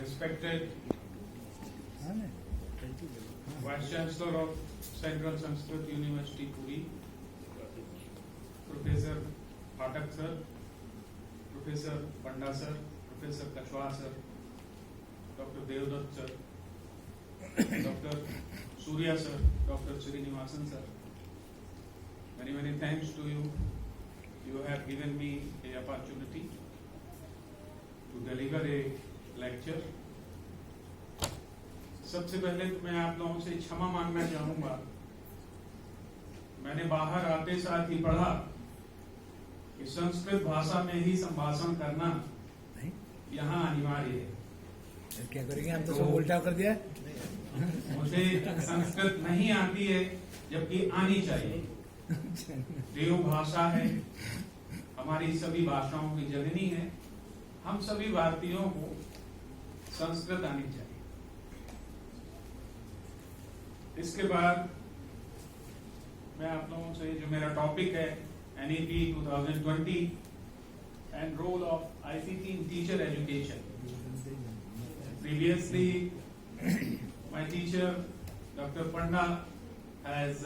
respected Vice Chancellor of Central Sanskrit University, Puri, Professor Phatak sir, Professor Panda sir, Professor Kachwa sir, Dr. Devdutt sir, Dr. Surya sir, Dr. Srinivasan sir. Many thanks to you. You have given me a opportunity to deliver a lecture. सबसे पहले तो मैं आप लोगों से क्षमा मांगना चाहूंगा। मैंने बाहर आते साथ ही पढ़ा कि संस्कृत भाषा में ही संभाषण करना यहाँ अनिवार्य है। क्या करेंगे, हम तो सब उल्टा कर दिया। मुझे संस्कृत नहीं आती है, जबकि आनी चाहिए। देव भाषा है, हमारी सभी भाषाओं की जननी है। हम सभी भारतीयों को संस्कृत आनी चाहिए। इसके बाद मैं आप लोगों से जो मेरा टॉपिक है NEP 2020 and role of ICT in teacher education. Previously, my teacher Dr. Panda has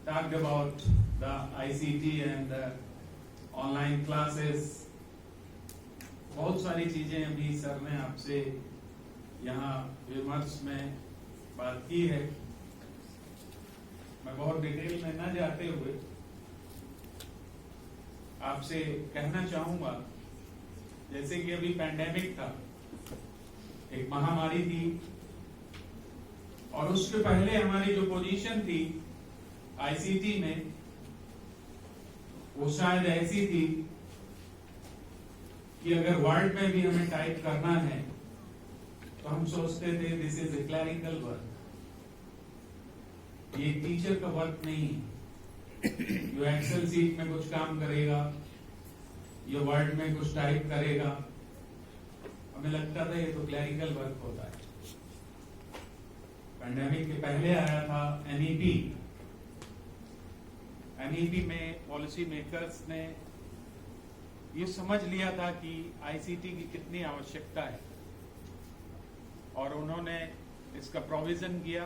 talked about the ICT and online classes. बहुत सारी चीजें अभी सर ने आपसे यहाँ विमर्श में बात की है। मैं बहुत डिटेल में न जाते हुए आपसे कहना चाहूंगा, जैसे कि अभी पैंडेमिक था, एक महामारी थी, और उसके पहले हमारी जो पोजीशन थी आईसीटी में, वो शायद ऐसी थी कि अगर वर्ड में भी हमें टाइप करना है तो हम सोचते थे this is a clerical work, ये टीचर का वर्क नहीं है। जो एक्सेल सीट में कुछ काम करेगा, ये वर्ड में कुछ टाइप करेगा, हमें लगता था ये तो क्लरिकल वर्क होता है। पैंडेमिक के पहले आया था एनईपी। एनईपी में पॉलिसी मेकर्स ने ये समझ लिया था कि आईसीटी की कितनी आवश्यकता है, और उन्होंने इसका प्रोविजन किया।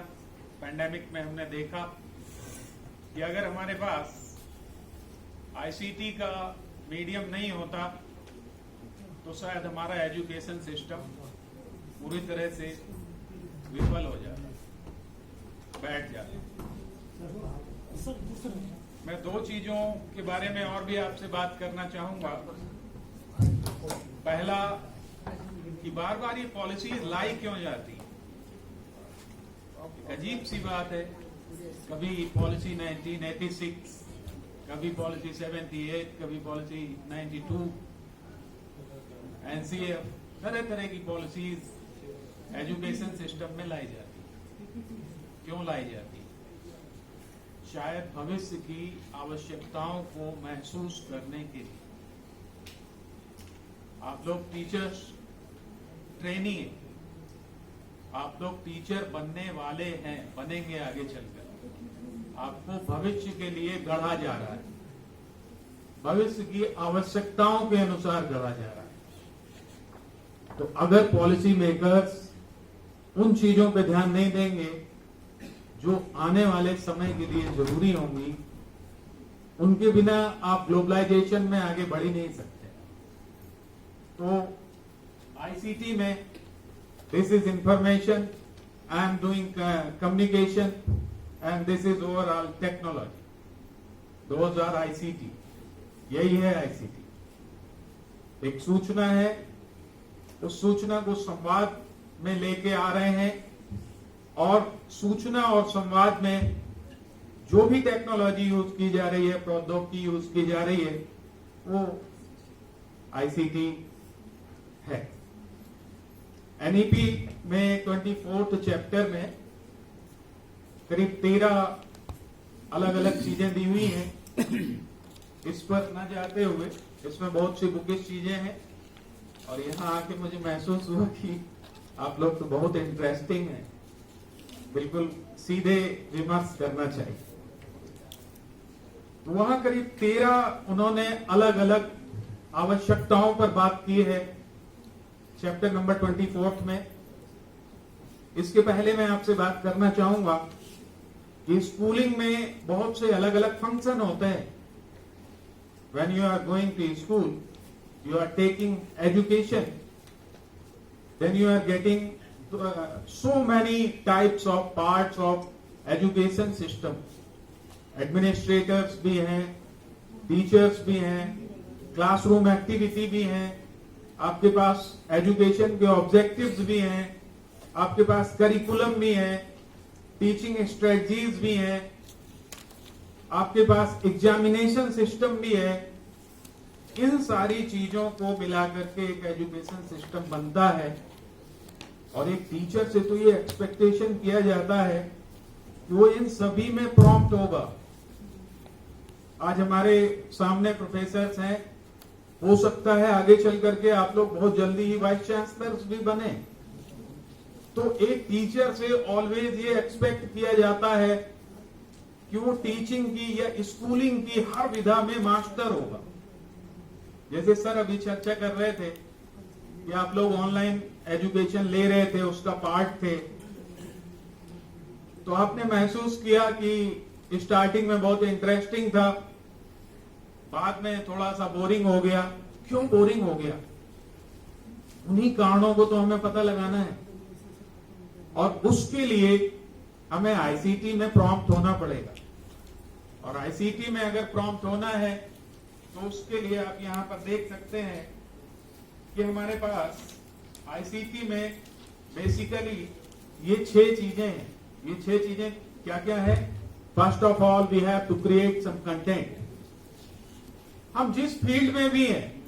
पैंडेमिक में हमने देखा कि अगर हमारे पास आईसीटी का मीडियम नहीं होता तो शायद हमारा एजुकेशन सिस्टम पूरी तरह से विफल हो जाता, बैठ जाता। मैं दो चीजों के बारे में और भी आपसे बात करना चाहूंगा। पहला कि बार बार ये पॉलिसी लाई क्यों जाती है। अजीब सी बात है, कभी पॉलिसी 1986, कभी पॉलिसी 78, कभी पॉलिसी 92, एनसीएफ, तरह तरह की पॉलिसीज एजुकेशन सिस्टम में लाई जाती। क्यों लाई जाती? शायद भविष्य की आवश्यकताओं को महसूस करने के लिए। आप लोग टीचर्स ट्रेनी है, आप लोग टीचर बनने वाले हैं, बनेंगे आगे चलकर। आपको भविष्य के लिए गढ़ा जा रहा है, भविष्य की आवश्यकताओं के अनुसार गढ़ा जा रहा है। तो अगर पॉलिसी मेकर्स उन चीजों पे ध्यान नहीं देंगे जो आने वाले समय के लिए जरूरी होंगी, उनके बिना आप ग्लोबलाइजेशन में आगे बढ़ ही नहीं सकते। तो आईसीटी में this is information, I am doing communication, and this is overall technology. Those are ICT, यही है आईसीटी। एक सूचना है, उस सूचना को संवाद में लेके आ रहे हैं, और सूचना और संवाद में जो भी टेक्नोलॉजी यूज की जा रही है, प्रौद्योगिकी यूज की जा रही है, वो आईसीटी है। एनईपी में 24th चैप्टर में करीब 13 अलग अलग चीजें दी हुई हैं। इस पर न जाते हुए, इसमें बहुत सी बुकिश चीजें हैं, और यहाँ आके मुझे महसूस हुआ कि आप लोग तो बहुत इंटरेस्टिंग हैं, बिल्कुल सीधे विमर्श करना चाहिए। तो वहां करीब 13 उन्होंने अलग अलग आवश्यकताओं पर बात की है। चैप्टर नंबर 24 में। इसके पहले मैं आपसे बात करना चाहूंगा कि स्कूलिंग में बहुत से अलग अलग फंक्शन होते हैं। When you are going to school, you are taking education, then you are getting so many types of parts of education system. Administrators भी हैं, टीचर्स भी हैं, क्लासरूम एक्टिविटी भी हैं, आपके पास एजुकेशन के ऑब्जेक्टिव्स भी हैं, आपके पास करिकुलम भी है, टीचिंग स्ट्रेटजीज भी हैं, आपके पास एग्जामिनेशन सिस्टम भी है। इन सारी चीजों को मिलाकर के एक एजुकेशन सिस्टम बनता है और एक टीचर से तो ये एक्सपेक्टेशन किया जाता है कि वो इन सभी में प्रॉम्प्ट होगा। आज हमारे सामने प्रोफेसर्स हैं, हो सकता है आगे चल करके आप लोग बहुत जल्दी ही वाइस चांसलर्स भी बने। तो एक टीचर से ऑलवेज ये एक्सपेक्ट किया जाता है कि वो टीचिंग की या स्कूलिंग की हर विधा में मास्टर होगा। जैसे सर अभी चर्चा कर रहे थे कि आप लोग ऑनलाइन एजुकेशन ले रहे थे, उसका पार्ट थे, तो आपने महसूस किया कि स्टार्टिंग में बहुत इंटरेस्टिंग था, बाद में थोड़ा सा बोरिंग हो गया। क्यों बोरिंग हो गया? उन्हीं कारणों को तो हमें पता लगाना है और उसके लिए हमें आईसीटी में प्रॉम्प्ट होना पड़ेगा। और आईसीटी में अगर प्रॉम्प्ट होना है तो उसके लिए आप यहां पर देख सकते हैं कि हमारे पास आईसीटी में बेसिकली ये 6 चीजें हैं। ये 6 चीजें क्या क्या है? First of all we have to create some content. हम जिस फील्ड में भी हैं,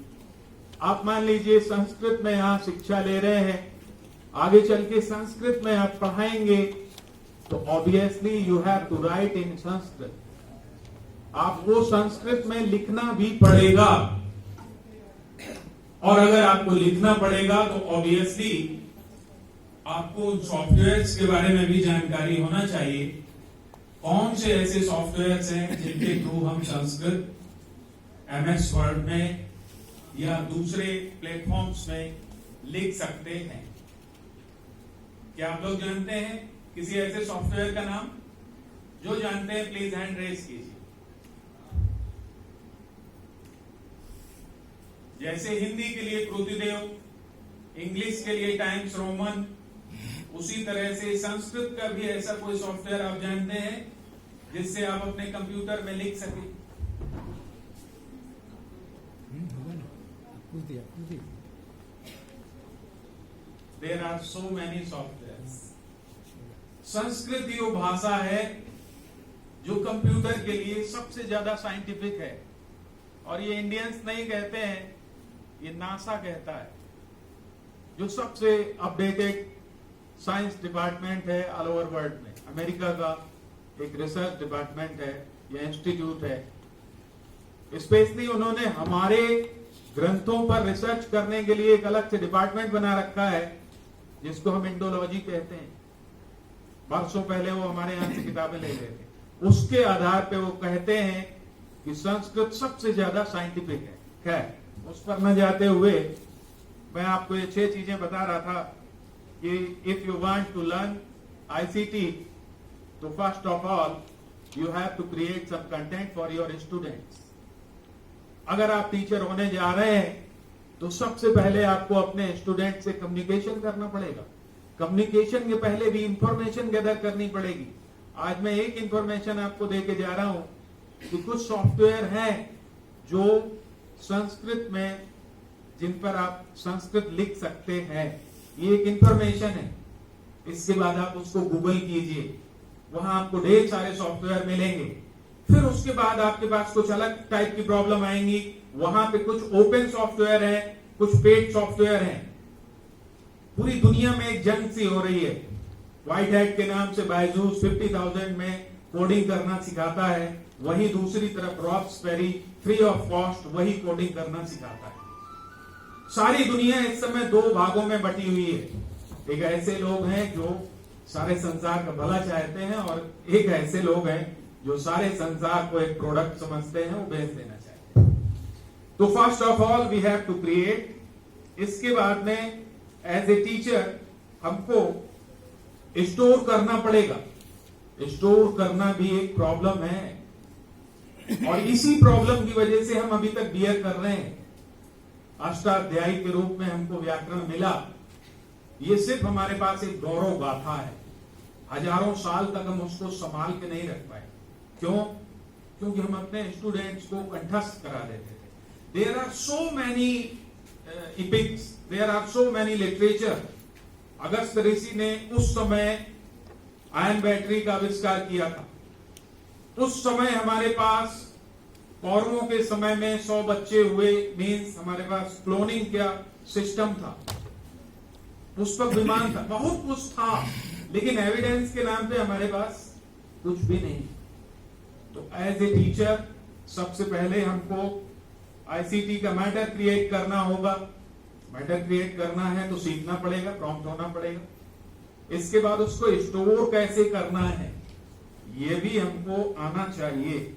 आप मान लीजिए संस्कृत में यहां शिक्षा ले रहे हैं, आगे चल के संस्कृत में आप पढ़ाएंगे तो obviously you have to write in Sanskrit. आपको संस्कृत में लिखना भी पड़ेगा और अगर आपको लिखना पड़ेगा तो ऑब्वियसली आपको सॉफ्टवेयर्स के बारे में भी जानकारी होना चाहिए। कौन से ऐसे सॉफ्टवेयर्स हैं जिनके थ्रू हम संस्कृत MS वर्ड में या दूसरे प्लेटफॉर्म्स में लिख सकते हैं? क्या आप लोग जानते हैं किसी ऐसे सॉफ्टवेयर का नाम? जो जानते हैं प्लीज हैंड रेज कीजिए। जैसे हिंदी के लिए कृतिदेव, इंग्लिश के लिए टाइम्स रोमन, उसी तरह से संस्कृत का भी ऐसा कोई सॉफ्टवेयर आप जानते हैं जिससे आप अपने कंप्यूटर में लिख सकें? There are so many softwares. Sanskrit वो भाषा है जो कंप्यूटर के लिए सबसे ज्यादा साइंटिफिक है और ये इंडियंस नहीं कहते हैं, ये नासा कहता है, जो सबसे अपडेटेड साइंस डिपार्टमेंट है ऑल ओवर वर्ल्ड में। अमेरिका का एक रिसर्च डिपार्टमेंट है या इंस्टीट्यूट है। स्पेशली उन्होंने हमारे ग्रंथों पर रिसर्च करने के लिए एक अलग से डिपार्टमेंट बना रखा है जिसको हम इंडोलॉजी कहते हैं। वर्षों पहले वो हमारे यहां से किताबें ले रहे थे, उसके आधार पे वो कहते हैं कि संस्कृत सबसे ज्यादा साइंटिफिक है। खैर, उस पर न जाते हुए मैं आपको ये 6 चीजें बता रहा था कि if you want to learn ICT तो first of all you have to create some content for your students. अगर आप टीचर होने जा रहे हैं तो सबसे पहले आपको अपने स्टूडेंट से कम्युनिकेशन करना पड़ेगा। कम्युनिकेशन के पहले भी इंफॉर्मेशन गैदर करनी पड़ेगी। आज मैं एक इंफॉर्मेशन आपको देके जा रहा हूं कि कुछ सॉफ्टवेयर हैं जो संस्कृत में, जिन पर आप संस्कृत लिख सकते हैं। ये एक इंफॉर्मेशन है। इसके बाद आप उसको गूगल कीजिए, वहां आपको ढेर सारे सॉफ्टवेयर मिलेंगे। फिर उसके बाद आपके पास कुछ अलग टाइप की प्रॉब्लम आएंगी। वहां पे कुछ ओपन सॉफ्टवेयर है, कुछ पेड सॉफ्टवेयर है। पूरी दुनिया में एक जंग सी हो रही है। व्हाइट हैट के नाम से बायजूस 50,000 में कोडिंग करना सिखाता है, वहीं दूसरी तरफ रॉब्सबेरी फ्री ऑफ कॉस्ट वही कोडिंग करना सिखाता है। सारी दुनिया इस समय 2 भागों में बटी हुई है। एक ऐसे लोग हैं जो सारे संसार का भला चाहते हैं और एक ऐसे लोग हैं जो सारे संसार को एक प्रोडक्ट समझते हैं, वो बेच देना चाहते हैं। तो first of all we have to create. इसके बाद में एज ए टीचर हमको स्टोर करना पड़ेगा। स्टोर करना भी एक प्रॉब्लम है और इसी प्रॉब्लम की वजह से हम अभी तक बियर कर रहे हैं। अष्टाध्यायी के रूप में हमको व्याकरण मिला, ये सिर्फ हमारे पास एक गौरव गाथा है। हजारों साल तक हम उसको संभाल के नहीं रख पाए। क्यों? क्योंकि हम अपने स्टूडेंट्स को कंठस्थ करा देते थे। There are so many epics, there are so many literature। Agastya ऋषि ने उस समय आयन बैटरी का आविष्कार किया था। उस समय हमारे पास कौरवों के समय में 100 बच्चे हुए, मीन्स हमारे पास क्लोनिंग क्या सिस्टम था, पुष्पक विमान था, बहुत कुछ था, लेकिन एविडेंस के नाम पे हमारे पास कुछ भी नहीं। तो एज ए टीचर सबसे पहले हमको आईसीटी का मैटर क्रिएट करना होगा। मैटर क्रिएट करना है तो सीखना पड़ेगा, प्रॉम्प्ट होना पड़ेगा। इसके बाद उसको स्टोर कैसे करना है ये भी हमको आना चाहिए,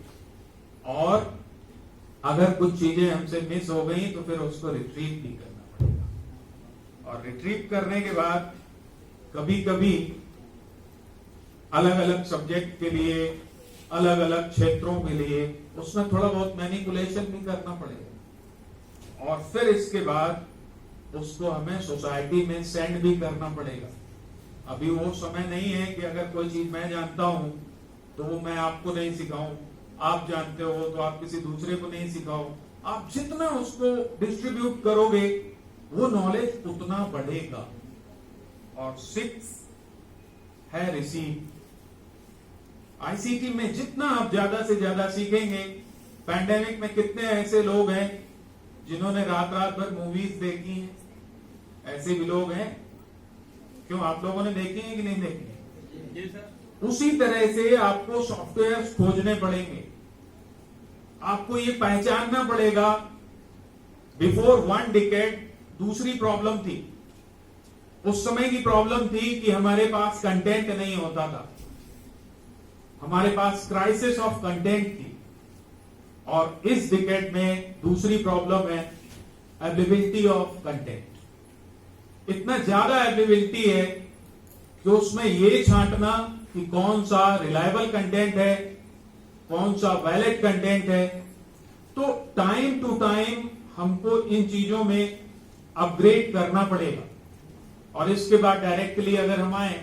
और अगर कुछ चीजें हमसे मिस हो गई तो फिर उसको रिट्रीव भी करना पड़ेगा। और रिट्रीव करने के बाद कभी कभी अलग अलग सब्जेक्ट के लिए, अलग अलग क्षेत्रों के लिए उसमें थोड़ा बहुत मैनिपुलेशन भी करना पड़ेगा, और फिर इसके बाद उसको हमें सोसाइटी में सेंड भी करना पड़ेगा। अभी वो समय नहीं है कि अगर कोई चीज मैं जानता हूं तो वो मैं आपको नहीं सिखाऊं, आप जानते हो तो आप किसी दूसरे को नहीं सिखाओ। आप जितना उसको डिस्ट्रीब्यूट करोगे वो नॉलेज उतना बढ़ेगा। और 6 है रिसीव। आईसीटी में जितना आप ज्यादा से ज्यादा सीखेंगे। पैंडेमिक में कितने ऐसे लोग हैं जिन्होंने रात रात भर मूवीज देखी हैं? ऐसे भी लोग हैं। क्यों, आप लोगों ने देखी है कि नहीं देखी है? उसी तरह से आपको सॉफ्टवेयर खोजने पड़ेंगे। आपको ये पहचानना पड़ेगा। बिफोर 1 डिकेड दूसरी प्रॉब्लम थी। उस समय की प्रॉब्लम थी कि हमारे पास कंटेंट नहीं होता था, हमारे पास क्राइसिस ऑफ कंटेंट थी। और इस डिकेड में दूसरी प्रॉब्लम है अवेलेबिलिटी ऑफ कंटेंट। इतना ज्यादा अवेलेबिलिटी है कि उसमें ये छांटना कि कौन सा रिलायबल कंटेंट है, कौन सा वैलिड कंटेंट है। तो टाइम टू टाइम हमको इन चीजों में अपग्रेड करना पड़ेगा। और इसके बाद डायरेक्टली अगर हम आए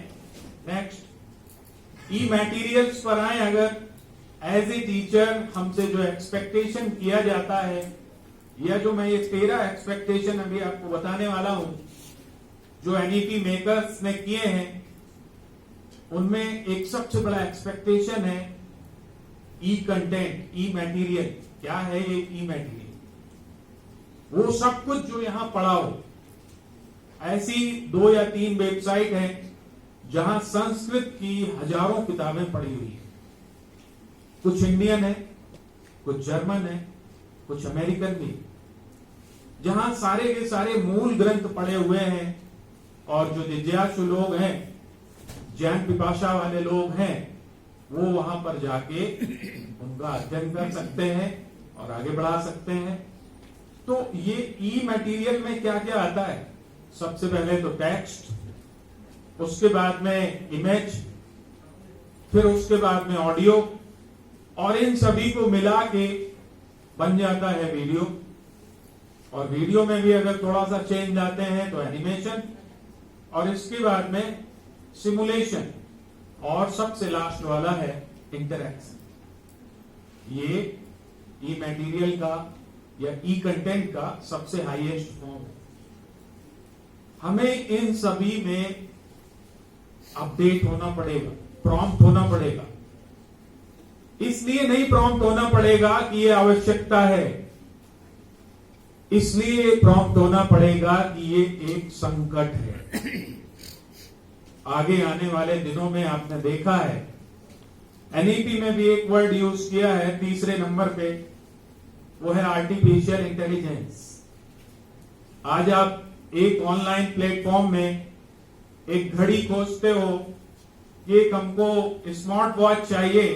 नेक्स्ट ई मटेरियल्स पर आए, अगर एज ए टीचर हमसे जो एक्सपेक्टेशन किया जाता है, या जो मैं ये 13 एक्सपेक्टेशन अभी आपको बताने वाला हूं जो एनईपी मेकर्स ने किए हैं, उनमें एक सबसे बड़ा एक्सपेक्टेशन है ई कंटेंट, ई मटेरियल। क्या है ये ई मटेरियल? वो सब कुछ जो यहां पड़ा हो। ऐसी 2 या 3 वेबसाइट हैं जहां संस्कृत की हजारों किताबें पड़ी हुई है। कुछ इंडियन है, कुछ जर्मन है, कुछ अमेरिकन भी, जहां सारे के सारे मूल ग्रंथ पड़े हुए हैं। और जो जिज्ञासु लोग हैं, ज्ञान पिपाशा वाले लोग हैं, वो वहां पर जाके उनका अध्ययन कर सकते हैं और आगे बढ़ा सकते हैं। तो ये ई मटेरियल में क्या क्या आता है? सबसे पहले तो टेक्स्ट, उसके बाद में इमेज, फिर उसके बाद में ऑडियो, और इन सभी को मिला के बन जाता है वीडियो। और वीडियो में भी अगर थोड़ा सा चेंज आते हैं तो एनिमेशन, और इसके बाद में सिमुलेशन, और सबसे लास्ट वाला है इंटरैक्शन। ये ई मटेरियल का या ई कंटेंट का सबसे हाईएस्ट फॉर्म है। हमें इन सभी में अपडेट होना पड़ेगा, प्रॉम्प्ट होना पड़ेगा। इसलिए नहीं प्रॉम्प्ट होना पड़ेगा कि ये आवश्यकता है, इसलिए प्रॉम्प्ट होना पड़ेगा कि ये एक संकट है। आगे आने वाले दिनों में आपने देखा है एनईपी में भी एक वर्ड यूज किया है 3रे नंबर पे, वो है आर्टिफिशियल इंटेलिजेंस। आज आप एक ऑनलाइन प्लेटफॉर्म में एक घड़ी खोजते हो, ये हमको स्मार्ट वॉच चाहिए,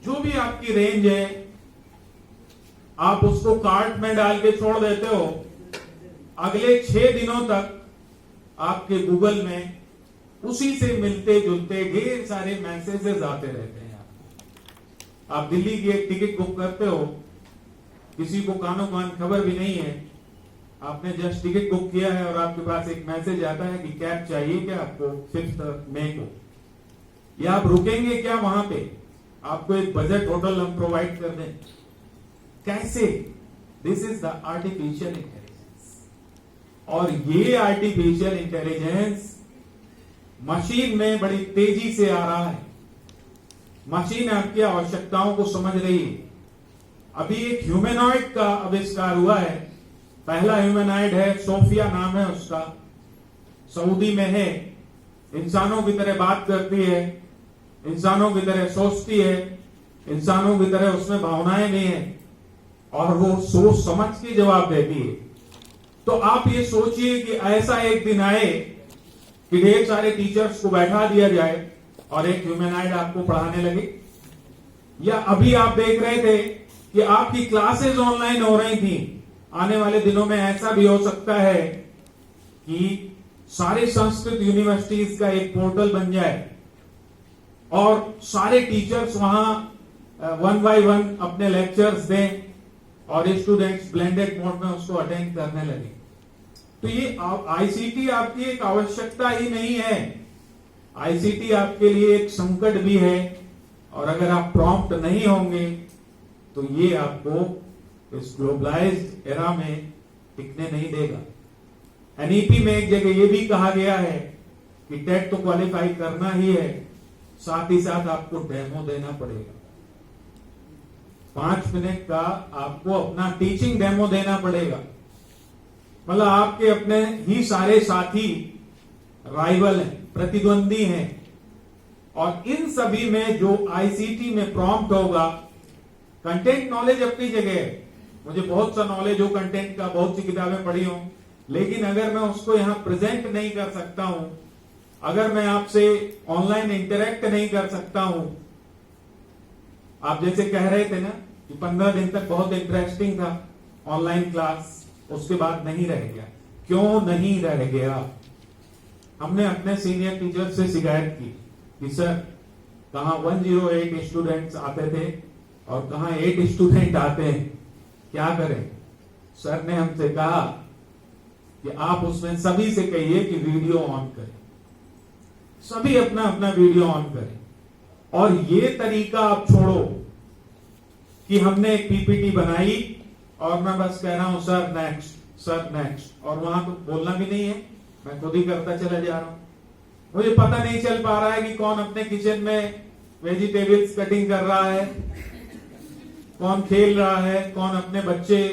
जो भी आपकी रेंज है, आप उसको कार्ट में डाल के छोड़ देते हो। अगले 6 दिनों तक आपके गूगल में उसी से मिलते जुलते ढेर सारे मैसेजेस आते रहते हैं। आप दिल्ली की एक टिकट बुक करते हो, किसी को कानो कान खबर भी नहीं है, आपने जस्ट टिकट बुक किया है और आपके पास एक मैसेज आता है कि कैब चाहिए क्या आपको 5 मई को, या आप रुकेंगे क्या वहां पे, आपको एक बजट होटल हम प्रोवाइड कर दें। कैसे? This is the artificial intelligence. और ये आर्टिफिशियल इंटेलिजेंस मशीन में बड़ी तेजी से आ रहा है। मशीन आपकी आवश्यकताओं को समझ रही है। अभी एक ह्यूमनॉइड का आविष्कार हुआ है। पहला ह्यूमनॉइड है, सोफिया नाम है उसका, सऊदी में है। इंसानों की तरह बात करती है, इंसानों की तरह सोचती है, इंसानों की तरह उसमें भावनाएं भी हैं और वो सोच समझ के जवाब देती है। तो आप ये सोचिए कि ऐसा एक दिन आए कि ढेर सारे टीचर्स को बैठा दिया जाए और एक ह्यूमनॉइड आपको पढ़ाने लगे। या अभी आप देख रहे थे कि आपकी क्लासेस ऑनलाइन हो रही थी। आने वाले दिनों में ऐसा भी हो सकता है कि सारे संस्कृत यूनिवर्सिटीज का एक पोर्टल बन जाए और सारे टीचर्स वहां 1 by 1 अपने लेक्चर्स दें और स्टूडेंट्स ब्लेंडेड मोड में उसको अटेंड करने लगे। तो ये आईसीटी आपकी एक आवश्यकता ही नहीं है, आईसीटी आपके लिए एक संकट भी है। और अगर आप प्रॉम्प्ट नहीं होंगे तो ये आपको इस ग्लोबलाइज्ड एरा में टिकने नहीं देगा। एनईपी में एक जगह ये भी कहा गया है कि टेट तो क्वालिफाई करना ही है, साथ ही साथ आपको डेमो देना पड़ेगा। 5 मिनट का आपको अपना टीचिंग डेमो देना पड़ेगा। मतलब आपके अपने ही सारे साथी राइवल हैं, प्रतिद्वंदी हैं, और इन सभी में जो आईसीटी में प्रॉम्प्ट होगा, कंटेंट नॉलेज अपनी जगह है। मुझे बहुत सा नॉलेज हो कंटेंट का, बहुत सी किताबें पढ़ी हूं, लेकिन अगर मैं उसको यहां प्रेजेंट नहीं कर सकता हूं, अगर मैं आपसे ऑनलाइन इंटरेक्ट नहीं कर सकता हूं, आप जैसे कह रहे थे ना कि 15 दिन तक बहुत इंटरेस्टिंग था ऑनलाइन क्लास, उसके बाद नहीं रह गया। क्यों नहीं रह गया? हमने अपने सीनियर टीचर से शिकायत की कि सर कहां 108 स्टूडेंट्स आते थे और कहां 8 स्टूडेंट आते हैं, क्या करें? सर ने हमसे कहा कि आप उसमें सभी से कहिए कि वीडियो ऑन करें, सभी अपना अपना वीडियो ऑन करें। और ये तरीका आप छोड़ो कि हमने एक पीपीटी बनाई और मैं बस कह रहा हूं सर नेक्स्ट, सर नेक्स्ट, और वहां तो बोलना भी नहीं है, मैं खुद ही करता चला जा रहा हूं। मुझे पता नहीं चल पा रहा है कि कौन अपने किचन में वेजिटेबल्स कटिंग कर रहा है, कौन खेल रहा है, कौन अपने बच्चे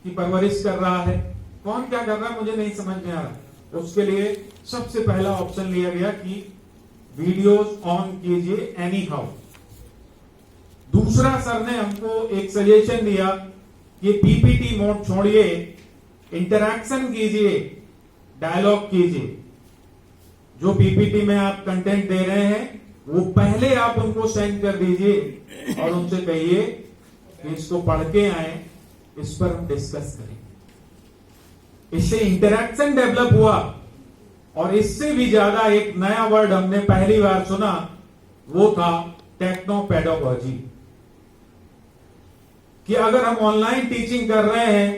की परवरिश कर रहा है, कौन क्या कर रहा है, मुझे नहीं समझ में आ रहा। उसके लिए सबसे पहला ऑप्शन लिया गया कि वीडियोस ऑन कीजिए एनी हाउ। दूसरा सर ने हमको एक सजेशन दिया कि पीपीटी मोड छोड़िए, इंटरैक्शन कीजिए, डायलॉग कीजिए। जो पीपीटी में आप कंटेंट दे रहे हैं वो पहले आप उनको सेंड कर दीजिए और उनसे कहिए कि इसको पढ़ के आए, इस पर हम डिस्कस करेंगे। इससे इंटरैक्शन डेवलप हुआ। और इससे भी ज्यादा एक नया वर्ड हमने पहली बार सुना, वो था टेक्नो पेडागोजी। कि अगर हम ऑनलाइन टीचिंग कर रहे हैं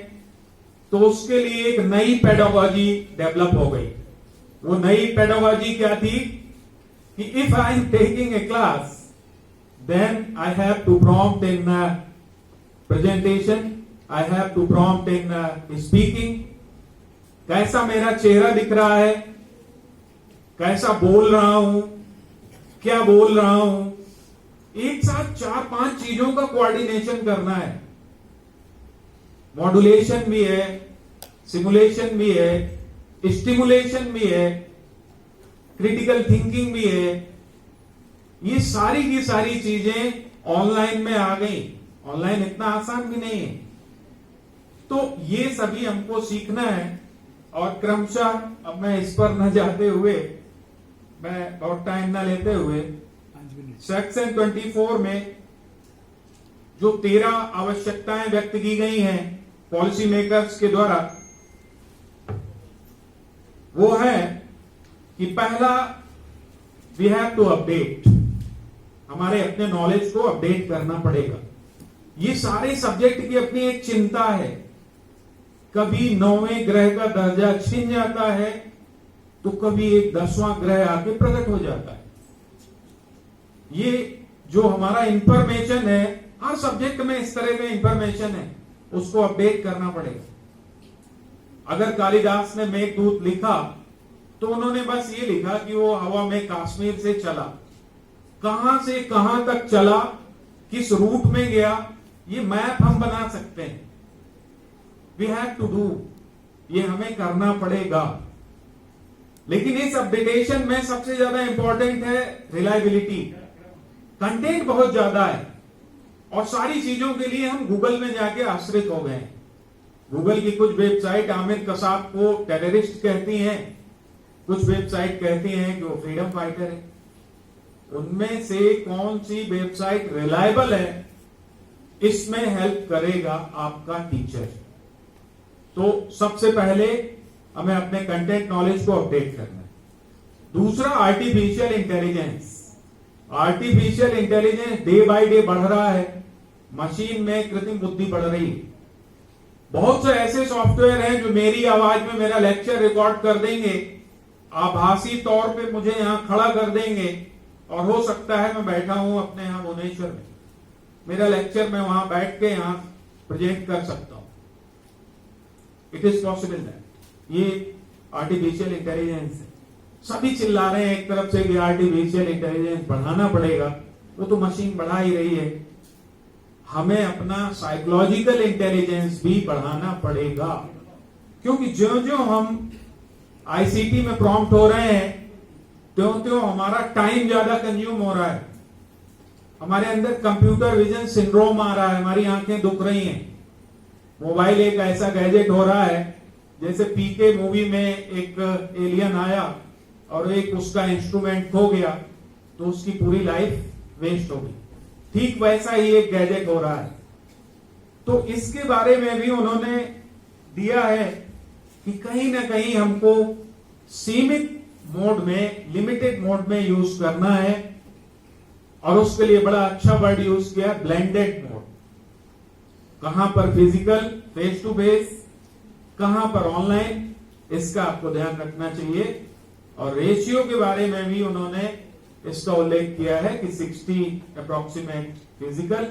तो उसके लिए एक नई पेडागोजी डेवलप हो गई। वो नई पेडागोजी क्या थी कि if I am taking a class then I have to prompt in presentation, I have to prompt in speaking. कैसा मेरा चेहरा दिख रहा है, कैसा बोल रहा हूं, क्या बोल रहा हूं, एक साथ 4-5 चीजों का कोऑर्डिनेशन करना है। मॉड्यूलेशन भी है, सिमुलेशन भी है, स्टिमुलेशन भी है, क्रिटिकल थिंकिंग भी है। ये सारी की सारी चीजें ऑनलाइन में आ गई। ऑनलाइन इतना आसान भी नहीं है। तो ये सभी हमको सीखना है। और क्रमशः अब मैं इस पर न जाते हुए, मैं बहुत टाइम न लेते हुए, सेक्शन 24 में जो 13 आवश्यकताएं व्यक्त की गई हैं पॉलिसी मेकर्स के द्वारा, वो है कि पहला वी हैव टू अपडेट, हमारे अपने नॉलेज को अपडेट करना पड़ेगा। ये सारे सब्जेक्ट की अपनी एक चिंता है। कभी 9वें ग्रह का दर्जा छिन जाता है तो कभी एक 10वां ग्रह आके प्रकट हो जाता है। ये जो हमारा इंफॉर्मेशन है, हर सब्जेक्ट में इस तरह का इंफॉर्मेशन है, उसको अपडेट करना पड़ेगा। अगर कालिदास ने मेघदूत लिखा तो उन्होंने बस ये लिखा कि वो हवा में कश्मीर से चला, कहां से कहां तक चला, किस रूट में गया, ये मैप हम बना सकते हैं। वी हैव टू डू, ये हमें करना पड़ेगा। लेकिन इस अपडेटेशन में सबसे ज्यादा इंपॉर्टेंट है रिलायबिलिटी। कंटेंट बहुत ज्यादा है और सारी चीजों के लिए हम गूगल में जाके आश्रित हो गए हैं। गूगल की कुछ वेबसाइट आमिर कसाब को टेररिस्ट कहती हैं, कुछ वेबसाइट कहती हैं कि वो फ्रीडम फाइटर है। उनमें से कौन सी वेबसाइट रिलायबल है, इसमें हेल्प करेगा आपका टीचर। तो सबसे पहले हमें अपने कंटेंट नॉलेज को अपडेट करना है। दूसरा, artificial intelligence. Artificial intelligence day by day बढ़ रहा है, मशीन में कृत्रिम बुद्धि बढ़ रही है। बहुत से ऐसे सॉफ्टवेयर हैं जो मेरी आवाज में मेरा लेक्चर रिकॉर्ड कर देंगे, आभासी तौर पे मुझे यहां खड़ा कर देंगे, और हो सकता है मैं बैठा हूं अपने यहां भुवनेश्वर में, मेरा लेक्चर मैं वहां बैठ के यहां प्रेजेंट कर सकता हूं। It is possible that. ये आर्टिफिशियल इंटेलिजेंस है। सभी चिल्ला रहे हैं एक तरफ से कि आर्टिफिशियल इंटेलिजेंस बढ़ाना पड़ेगा, वो तो मशीन बढ़ा ही रही है। हमें अपना साइकोलॉजिकल इंटेलिजेंस भी बढ़ाना पड़ेगा, क्योंकि ज्यों ज्यों हम आईसीटी में प्रॉम्प्ट हो रहे हैं त्यों त्यों हमारा टाइम ज्यादा कंज्यूम हो रहा है। हमारे अंदर कंप्यूटर विजन सिंड्रोम आ रहा है, हमारी आंखें दुख रही हैं। मोबाइल एक ऐसा गैजेट हो रहा है जैसे पीके मूवी में एक एलियन आया और एक उसका इंस्ट्रूमेंट खो गया तो उसकी पूरी लाइफ वेस्ट हो गई। ठीक वैसा ही एक गैजेट हो रहा है। तो इसके बारे में भी उन्होंने दिया है कि कहीं ना कहीं हमको सीमित मोड में, लिमिटेड मोड में यूज करना है, और उसके लिए बड़ा अच्छा वर्ड यूज किया, ब्लेंडेड मोड। कहां पर फिजिकल फेस टू फेस, कहां पर ऑनलाइन, इसका आपको ध्यान रखना चाहिए। और रेशियो के बारे में भी उन्होंने इसका उल्लेख किया है कि 60 अप्रोक्सीमेट फिजिकल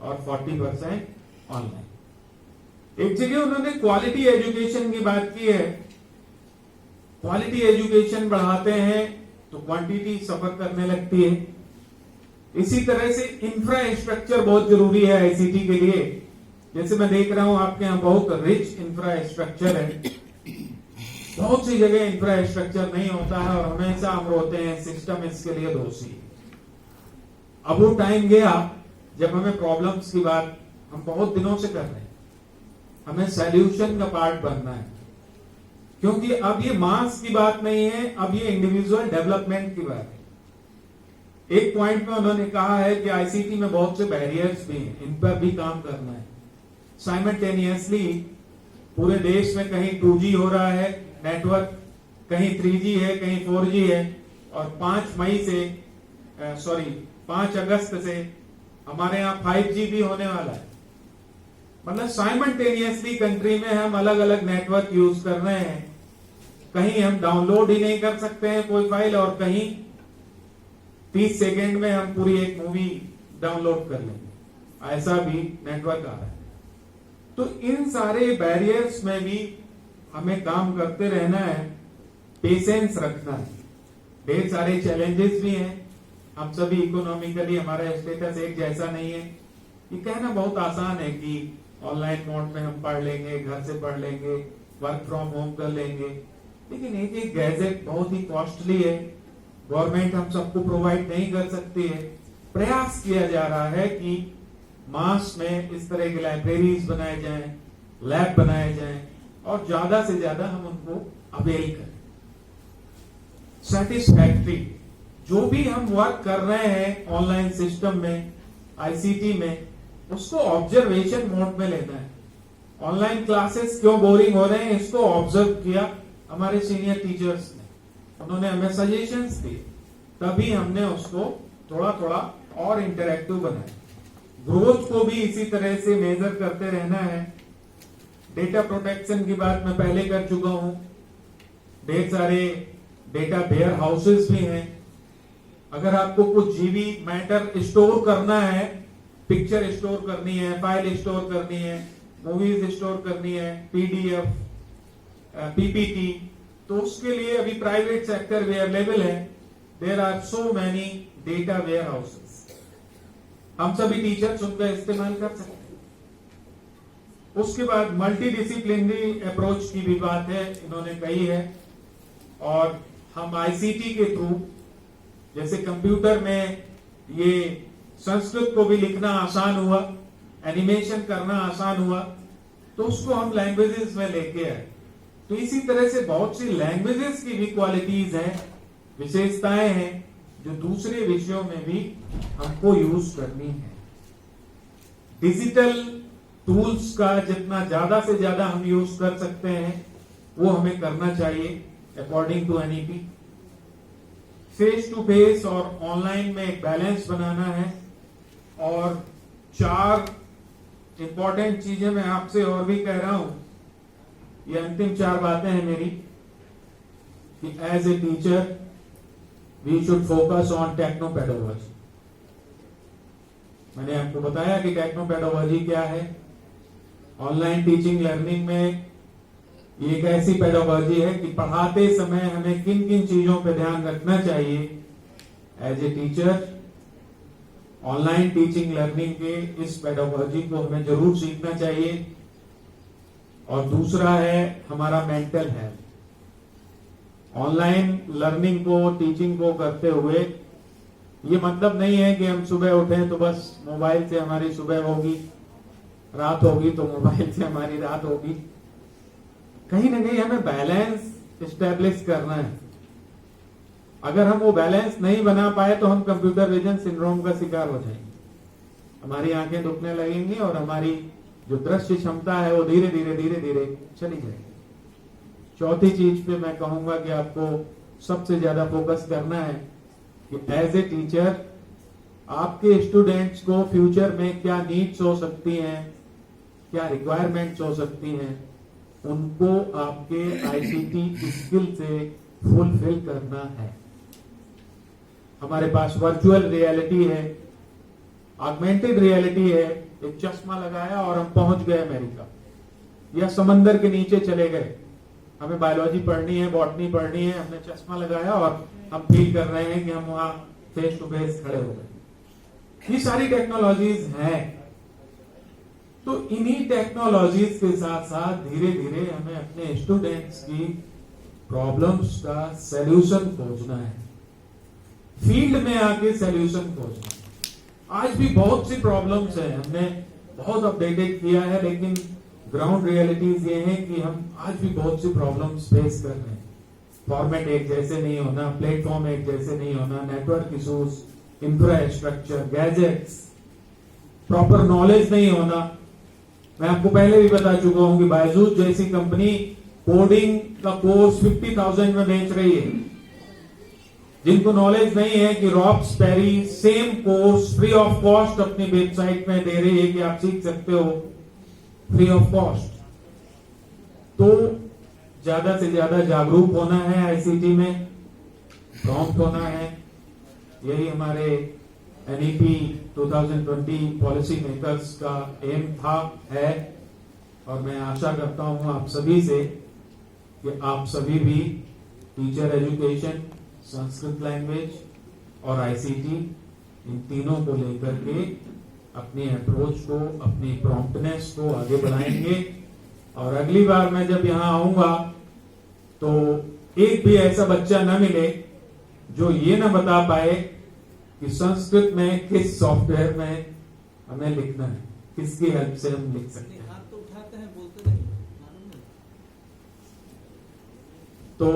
और 40% ऑनलाइन। एक जगह उन्होंने क्वालिटी एजुकेशन की बात की है। क्वालिटी एजुकेशन बढ़ाते हैं तो क्वांटिटी सफर करने लगती है। इसी तरह से इंफ्रास्ट्रक्चर बहुत जरूरी है आईसीटी के लिए। जैसे मैं देख रहा हूं आपके यहां बहुत रिच इंफ्रास्ट्रक्चर है, बहुत सी जगह इंफ्रास्ट्रक्चर नहीं होता है और हमेशा हम रोते हैं सिस्टम इसके लिए दोषी। अब वो टाइम गया जब हमें प्रॉब्लम्स की बात हम बहुत दिनों से कर रहे हैं, हमें सॉल्यूशन का पार्ट बनना है। क्योंकि अब ये मास की बात नहीं है, अब ये इंडिविजुअल डेवलपमेंट की बात है। एक पॉइंट में उन्होंने कहा है कि आईसीटी में बहुत से बैरियर्स भी हैं, इन पर भी काम करना है। साइमल्टेनियसली पूरे देश में कहीं 2G हो रहा है नेटवर्क, कहीं 3G है, कहीं 4G है, और 5 अगस्त से हमारे यहाँ 5G भी होने वाला है। मतलब साइमल्टेनियसली कंट्री में हम अलग अलग नेटवर्क यूज कर रहे हैं। कहीं हम डाउनलोड ही नहीं कर सकते हैं कोई फाइल, और कहीं 30 सेकेंड में हम पूरी एक मूवी डाउनलोड कर लेंगे, ऐसा भी नेटवर्क आ रहा है। तो इन सारे बैरियर्स में भी हमें काम करते रहना है, पेशेंस रखना है। ढेर सारे चैलेंजेस भी हैं। हम सभी इकोनॉमिकली हमारा स्टेटस एक जैसा नहीं है। ये कहना बहुत आसान है कि ऑनलाइन मोड में हम पढ़ लेंगे, घर से पढ़ लेंगे, वर्क फ्रॉम होम कर लेंगे, लेकिन एक एक गैजेट बहुत ही कॉस्टली है, गवर्नमेंट हम सबको प्रोवाइड नहीं कर सकती है। प्रयास किया जा रहा है कि मास में इस तरह की लाइब्रेरीज बनाए जाएं, लैब बनाए जाएं, और ज्यादा से ज्यादा हम उनको अवेल करें। सेटिस्फैक्ट्री जो भी हम वर्क कर रहे हैं ऑनलाइन सिस्टम में, आईसीटी में, उसको ऑब्जर्वेशन मोड में लेना है। ऑनलाइन क्लासेस क्यों बोरिंग हो रहे हैं, इसको ऑब्जर्व किया हमारे सीनियर टीचर्स ने। उन्होंने हमें सजेशंस दिए, तभी हमने उसको थोड़ा थोड़ा और इंटरैक्टिव बनाया। ग्रोथ को भी इसी तरह से मेजर करते रहना है। डेटा प्रोटेक्शन की बात मैं पहले कर चुका हूं। ढेर सारे डेटा वेयर हाउसेस भी हैं। अगर आपको कुछ जीबी मैटर स्टोर करना है, पिक्चर स्टोर करनी है, फाइल स्टोर करनी है, मूवीज स्टोर करनी है, पीडीएफ, पीपीटी, तो उसके लिए अभी प्राइवेट सेक्टर में अवेलेबल है। There are so many data warehouses. हम सभी टीचर्स उनका इस्तेमाल कर सकते हैं। उसके बाद मल्टी डिसिप्लिनरी अप्रोच की भी बात है, इन्होंने कही है। और हम आईसीटी के थ्रू, जैसे कंप्यूटर में ये संस्कृत को भी लिखना आसान हुआ, एनिमेशन करना आसान हुआ, तो उसको हम लैंग्वेजेस में लेके आए। तो इसी तरह से बहुत सी लैंग्वेजेस की भी क्वालिटीज हैं, विशेषताएं हैं, जो दूसरे विषयों में भी हमको यूज करनी है। डिजिटल टूल्स का जितना ज्यादा से ज्यादा हम यूज कर सकते हैं, वो हमें करना चाहिए according to NEP. Face to face और ऑनलाइन में एक बैलेंस बनाना है। और 4 इंपॉर्टेंट चीजें मैं आपसे और भी कह रहा हूं, ये अंतिम 4 बातें हैं मेरी, कि as a teacher we should focus on technopedagogy. मैंने आपको बताया कि टेक्नोपेडागॉजी क्या है। ऑनलाइन टीचिंग लर्निंग में ये एक ऐसी पेडागॉजी है कि पढ़ाते समय हमें किन किन चीजों पर ध्यान रखना चाहिए as a teacher. Online teaching learning के इस पेडागॉजी को हमें जरूर सीखना चाहिए। और दूसरा है हमारा मेंटल हेल्थ। ऑनलाइन लर्निंग को, टीचिंग को करते हुए ये मतलब नहीं है कि हम सुबह उठें तो बस मोबाइल से हमारी सुबह होगी, रात होगी तो मोबाइल से हमारी रात होगी। कहीं ना कहीं हमें बैलेंस एस्टेब्लिश करना है। अगर हम वो बैलेंस नहीं बना पाए तो हम कंप्यूटर विजन सिंड्रोम का शिकार हो जाएंगे। हमारी आंखें दुखने लगेंगी और हमारी जो दृश्य क्षमता है वो धीरे धीरे धीरे धीरे चली जाएगी। चौथी चीज पे मैं कहूंगा कि आपको सबसे ज्यादा फोकस करना है कि एज ए टीचर आपके स्टूडेंट्स को फ्यूचर में क्या नीड्स हो सकती हैं, क्या रिक्वायरमेंट्स हो सकती हैं, उनको आपके आईसीटी स्किल से फुलफिल करना है। हमारे पास वर्चुअल रियलिटी है, ऑगमेंटेड रियलिटी है। एक चश्मा लगाया और हम पहुंच गए अमेरिका, या समंदर के नीचे चले गए। हमें बायोलॉजी पढ़नी है, बॉटनी पढ़नी है, हमने चश्मा लगाया और हम फील कर रहे हैं कि हम वहां फेस टू फेस खड़े हो गए। ये सारी टेक्नोलॉजीज हैं। तो इन्हीं टेक्नोलॉजीज के साथ साथ धीरे धीरे हमें अपने स्टूडेंट्स की प्रॉब्लम्स का सलूशन खोजना है, फील्ड में आके सलूशन खोजना है। आज भी बहुत सी प्रॉब्लम्स हैं, हमने बहुत अपडेटेड किया है, लेकिन ग्राउंड रियलिटीज ये हैं कि हम आज भी बहुत सी प्रॉब्लम्स फेस कर रहे हैं। फॉर्मेट एक जैसे नहीं होना, प्लेटफॉर्म एक जैसे नहीं होना, network issues, infrastructure, gadgets, proper knowledge नहीं होना। मैं आपको पहले भी बता चुका हूं कि बायजूस जैसी कंपनी कोडिंग का कोर्स 50,000 में बेच रही है। जिनको नॉलेज नहीं है कि रॉब्स पेरी same course free of cost अपनी वेबसाइट में दे रही है कि आप सीख सकते हो फ्री ऑफ कॉस्ट। तो ज्यादा से ज्यादा जागरूक होना है, आईसीटी में प्रॉम्प्ट होना है। यही हमारे एनईपी 2020 पॉलिसी मेकर्स का एम था, है। और मैं आशा करता हूं आप सभी से कि आप सभी भी टीचर एजुकेशन, संस्कृत लैंग्वेज और आईसीटी, इन तीनों को लेकर के अपनी अप्रोच को, अपनी प्रॉम्प्टनेस को आगे बढ़ाएंगे। और अगली बार मैं जब यहां आऊंगा तो एक भी ऐसा बच्चा न मिले जो ये न बता पाए कि संस्कृत में किस सॉफ्टवेयर में हमें लिखना है, किसकी हेल्प से हम लिख सकते हैं। हाथ तो उठाते हैं, बोलते नहीं, मालूम नहीं। तो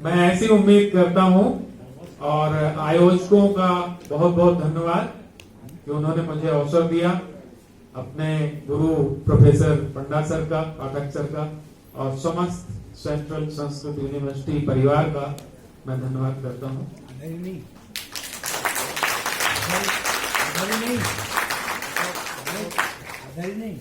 मैं ऐसी उम्मीद करता हूं और आयोजकों का बहुत बहुत धन्यवाद कि उन्होंने मुझे अवसर दिया, अपने गुरु प्रोफेसर पंडा सर का, पाठक सर का और समस्त सेंट्रल संस्कृत यूनिवर्सिटी परिवार का मैं धन्यवाद करता हूँ। नहीं नहीं नहीं नहीं नहीं